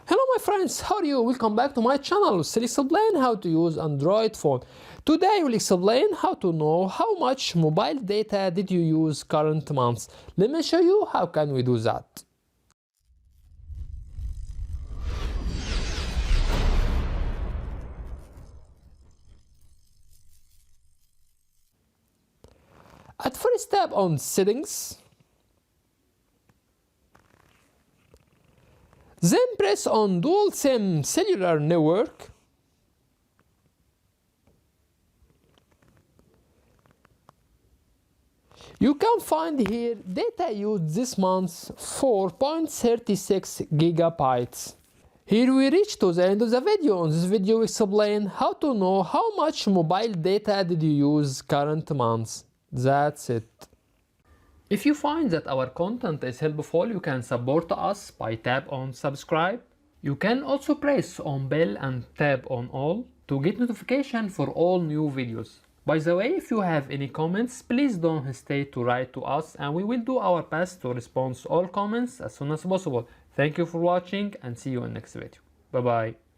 Hello my friends, how are you? Welcome back to my channel. We'll explain how to use Android phone. Today we'll explain how to know how much mobile data did you use current month. Let me show you how can we do that. At first tap on settings. Then press on dual SIM cellular network. You can find here data used this month 4.36 gigabytes. Here we reach to the end of the video. In this video we explain how to know how much mobile data did you use current month. That's it. If you find that our content is helpful, you can support us by tap on subscribe. You can also press on bell and tap on all to get notification for all new videos. By the way, if you have any comments, please don't hesitate to write to us and we will do our best to respond to all comments as soon as possible. Thank you for watching and see you in next video. Bye bye.